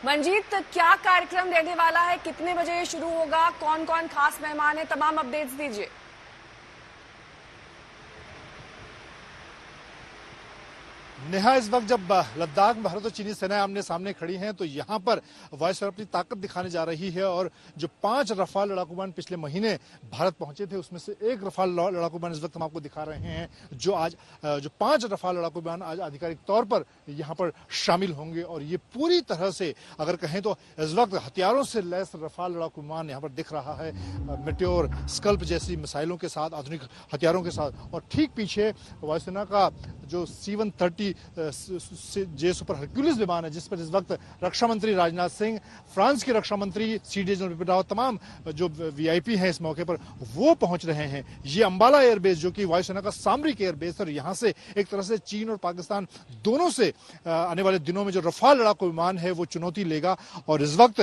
मंजीत, क्या कार्यक्रम रहने वाला है, कितने बजे ये शुरू होगा, कौन कौन खास मेहमान है, तमाम अपडेट्स दीजिए। नेहा, इस वक्त जब लद्दाख में भारत और चीनी सेनाएं आमने सामने खड़ी हैं तो यहाँ पर वायुसेना अपनी ताकत दिखाने जा रही है। और जो 5 रफाल लड़ाकू विमान पिछले महीने भारत पहुंचे थे उसमें से एक रफाल लड़ाकू विमान इस वक्त हम आपको दिखा रहे हैं। जो 5 रफाल लड़ाकू विमान आज आधिकारिक तौर पर यहाँ पर शामिल होंगे। और ये पूरी तरह से अगर कहें तो इस वक्त हथियारों से लैस रफाल लड़ाकू विमान यहाँ पर दिख रहा है, मेटेओर, स्कल्प जैसी मिसाइलों के साथ, आधुनिक हथियारों के साथ। और ठीक पीछे वायुसेना का जो C-130 जे सुपर हरक्यूलिस विमान है, जिस पर इस वक्त रक्षा मंत्री राजनाथ सिंह, फ्रांस के रक्षा मंत्री CDS जनरल बिपिन रावत, तमाम जो VIP हैं इस मौके पर वो पहुंच रहे हैं। ये अंबाला एयरबेस जो कि वायुसेना का सामरिक एयरबेस है, और यहाँ से एक तरह से चीन और पाकिस्तान दोनों से आने वाले दिनों में जो रफाल लड़ाकू विमान है वो चुनौती लेगा। और इस वक्त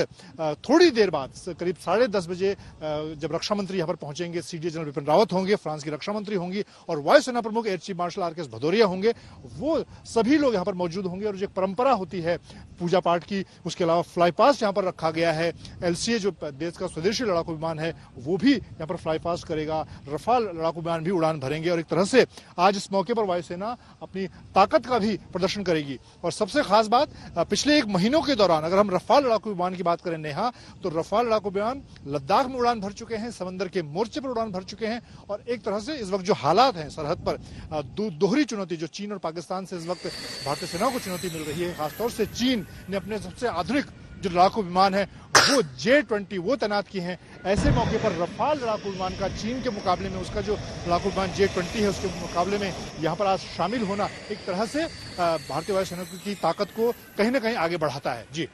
थोड़ी देर बाद करीब 10:30 बजे जब रक्षा मंत्री यहाँ पर पहुंचेंगे, CDS जनरल बिपिन रावत होंगे, फ्रांस की रक्षा मंत्री होंगी और वायुसेना प्रमुख air chief marshal RKS Bhadauria होंगे, वो सभी लोग यहाँ पर मौजूद होंगे। और जो एक परंपरा होती है पूजा पाठ की, उसके अलावा फ्लाई पास्ट यहाँ पर रखा गया है। LCA जो देश का स्वदेशी लड़ाकू विमान है वो भी यहाँ पर फ्लाई पास्ट करेगा, रफाल लड़ाकू विमान भी उड़ान भरेंगे। और एक तरह से आज इस मौके पर वायुसेना अपनी ताकत का भी प्रदर्शन करेगी। और सबसे खास बात, पिछले 1 महीनों के दौरान अगर हम रफाल लड़ाकू विमान की बात करें नेहा, तो रफाल लड़ाकू विमान लद्दाख में उड़ान भर चुके हैं, समंदर के मोर्चे पर उड़ान भर चुके हैं। और एक तरह से इस वक्त जो हालात हैं सरहद पर, दोहरी चुनौती जो चीन और पाकिस्तान से इस वक्त भारतीय सेना को चुनौती मिल रही है, खासतौर से चीन ने अपने सबसे आधुनिक जो लड़ाकू विमान है वो J-20 वो तैनात किए हैं। ऐसे मौके पर रफाल लड़ाकू विमान का चीन के मुकाबले में, उसका जो लड़ाकू विमान J-20 है उसके मुकाबले में यहाँ पर आज शामिल होना एक तरह से भारतीय वायुसेना की ताकत को कहीं ना कहीं आगे बढ़ाता है। जी।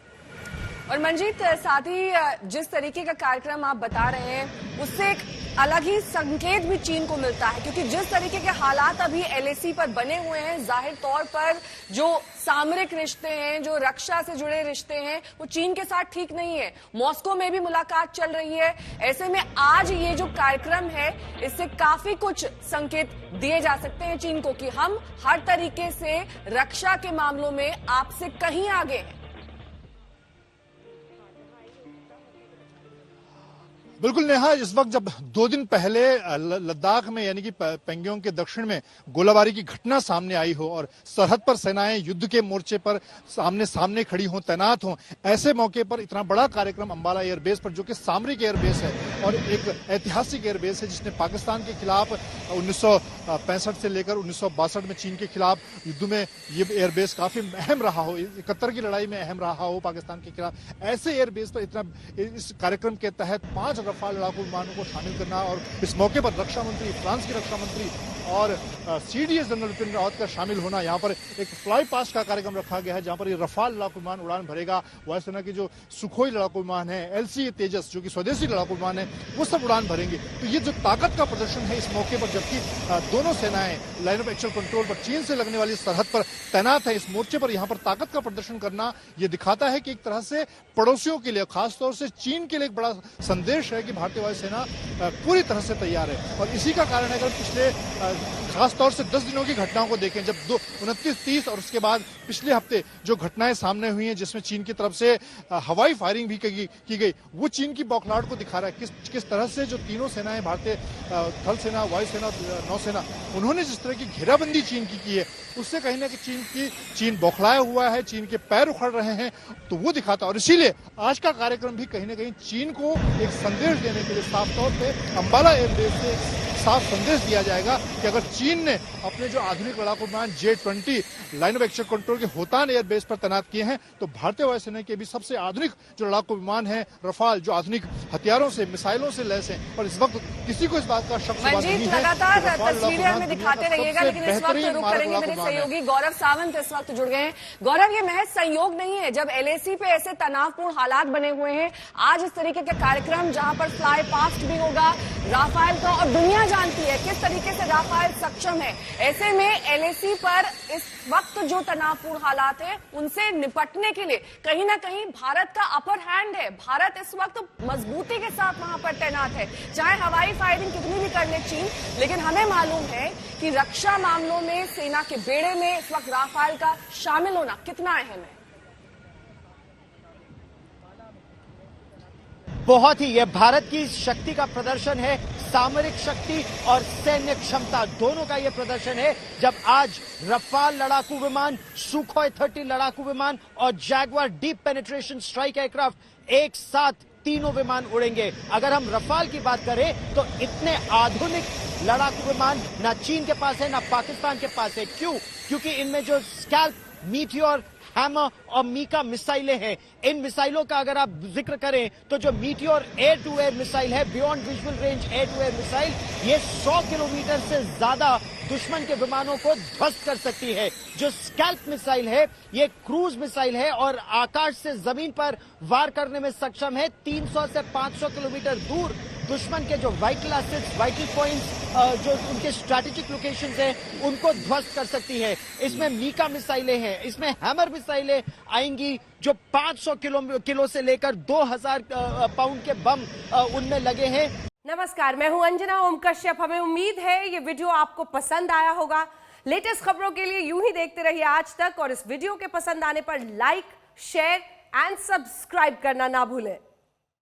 और मंजीत, साथ ही जिस तरीके का कार्यक्रम आप बता रहे हैं उससे एक अलग ही संकेत भी चीन को मिलता है, क्योंकि जिस तरीके के हालात अभी LAC पर बने हुए हैं, जाहिर तौर पर जो सामरिक रिश्ते हैं, जो रक्षा से जुड़े रिश्ते हैं, वो चीन के साथ ठीक नहीं है। मॉस्को में भी मुलाकात चल रही है। ऐसे में आज ये जो कार्यक्रम है इससे काफी कुछ संकेत दिए जा सकते हैं चीन को कि हम हर तरीके से रक्षा के मामलों में आपसे कहीं आगे हैं। बिल्कुल नेहा, इस वक्त जब 2 दिन पहले लद्दाख में यानी कि पेंगोंग के दक्षिण में गोलाबारी की घटना सामने आई हो और सरहद पर सेनाएं युद्ध के मोर्चे पर सामने सामने खड़ी हों, तैनात हों, ऐसे मौके पर इतना बड़ा कार्यक्रम अंबाला एयरबेस पर, जो कि सामरिक एयरबेस है और एक ऐतिहासिक एयरबेस है जिसने पाकिस्तान के खिलाफ 1965 से लेकर 1962 में चीन के खिलाफ युद्ध में ये एयरबेस काफी अहम रहा हो, 71 की लड़ाई में अहम रहा हो पाकिस्तान के खिलाफ। ऐसे एयरबेस पर इस कार्यक्रम के तहत 5 रफाल लड़ाकू विमानों को शामिल करना और इस मौके पर रक्षा मंत्री, फ्रांस की रक्षा मंत्री और CDS जनरल बिपिन रावत का शामिल होना, यहाँ पर एक फ्लाई पास्ट का कार्यक्रम रखा गया है जहाँ पर ये रफाल लड़ाकू विमान उड़ान भरेगा। वायुसेना के जो सुखोई लड़ाकू विमान है, LCA तेजस जो कि स्वदेशी लड़ाकू विमान है, वो सब उड़ान भरेंगे। तो ये जो ताकत का प्रदर्शन है इस मौके पर, जबकि दोनों सेनाएं लाइन ऑफ एक्चुअल कंट्रोल पर चीन से लगने वाली सरहद पर तैनात है, इस मोर्चे पर यहाँ पर ताकत का प्रदर्शन करना ये दिखाता है कि एक तरह से पड़ोसियों के लिए, खासतौर से चीन के लिए एक बड़ा संदेश है कि भारतीय वायुसेना पूरी तरह से तैयार है। और इसी का कारण है, अगर पिछले खासतौर से 10 दिनों की घटनाओं को देखें, जब 29, 30 और उसके बाद पिछले हफ्ते जो घटनाएं सामने हुई हैं जिसमें चीन की तरफ से हवाई फायरिंग भी की गई, वो चीन की बौखलाहट को दिखा रहा है। किस तरह से जो तीनों सेनाएं, भारतीय थल सेना, वायुसेना, नौसेना, उन्होंने जिस तरह की घेराबंदी चीन की है, उससे कहीं ना कहीं चीन बौखलाया हुआ है, चीन के पैर उखड़ रहे हैं, तो वो दिखाता है। और इसीलिए आज का कार्यक्रम भी कहीं ना कहीं चीन को एक संदेश देने के लिए साफ तौर पे अंबाला एयरबेस से साफ संदेश दिया जाएगा कि अगर चीन ने अपने जो आधुनिक लड़ाकू विमान J-20 line of actual control के होतान एयरबेस पर तैनात किए हैं, तो भारतीय वायुसेना के भी सबसे आधुनिक जो लड़ाकू विमान है रफाल, जो आधुनिक हथियारों से, मिसाइलों से लैस हैं। और इस वक्त किसी को इस बात का शक नहीं है। लगातार तस्वीरें हमें दिखाते रहिएगा, लेकिन इस वक्त रुक करेंगे। मेरे सहयोगी गौरव सावंत इस वक्त जुड़ गए हैं। गौरव, ये महज संयोग नहीं है, जब LAC पे ऐसे तनावपूर्ण हालात बने हुए हैं, आज इस तरीके का कार्यक्रम जहां पर फ्लाई पास्ट भी होगा राफेल का, और दुनिया जानती है किस तरीके से राफेल सक्षम है। ऐसे में LAC पर इस वक्त जो तनावपूर्ण हालात है उनसे निपटने के लिए कहीं ना कहीं भारत का अपर हैंड है। भारत इस वक्त मजबूती के साथ वहां पर तैनात है, चाहे हवाई फायरिंग कितनी भी कर ले चीन, लेकिन हमें मालूम है कि रक्षा मामलों में सेना के बेड़े में इस वक्त राफेल का शामिल होना कितना अहम है। बहुत ही, यह भारत की शक्ति का प्रदर्शन है, सामरिक शक्ति और सैन्य क्षमता दोनों का यह प्रदर्शन है, जब आज रफाल लड़ाकू विमान, सुखोई 30 लड़ाकू विमान और Jaguar deep penetration strike aircraft एक साथ तीनों विमान उड़ेंगे। अगर हम रफाल की बात करें तो इतने आधुनिक लड़ाकू विमान ना चीन के पास है ना पाकिस्तान के पास है। क्यों? क्योंकि इनमें जो स्कैल्प, मीटियोर, हैमर और मीका मिसाइलें हैं। इन मिसाइलों का अगर आप जिक्र करें तो जो Meteor air to air missile है, beyond visual range air to air missile, ये 100 किलोमीटर से ज्यादा दुश्मन के विमानों को ध्वस्त कर सकती है। जो स्कैल्प मिसाइल है, ये क्रूज मिसाइल है और आकाश से जमीन पर वार करने में सक्षम है। 300 से 500 किलोमीटर दूर दुश्मन के जो वाइटल एसेट्स, वाइटल पॉइंट्स, जो उनके स्ट्रैटेजिक लोकेशंस हैं, उनको ध्वस्त कर सकती है। इसमें मीका मिसाइलें हैं, इसमें हैमर मिसाइलें आएंगी जो 500 किलो से लेकर 2000 पाउंड के बम उनमें लगे हैं। नमस्कार, मैं हूं अंजना ओम कश्यप। हमें उम्मीद है ये वीडियो आपको पसंद आया होगा। लेटेस्ट खबरों के लिए यूं ही देखते रहिए आज तक, और इस वीडियो के पसंद आने पर लाइक, शेयर एंड सब्सक्राइब करना ना भूलें।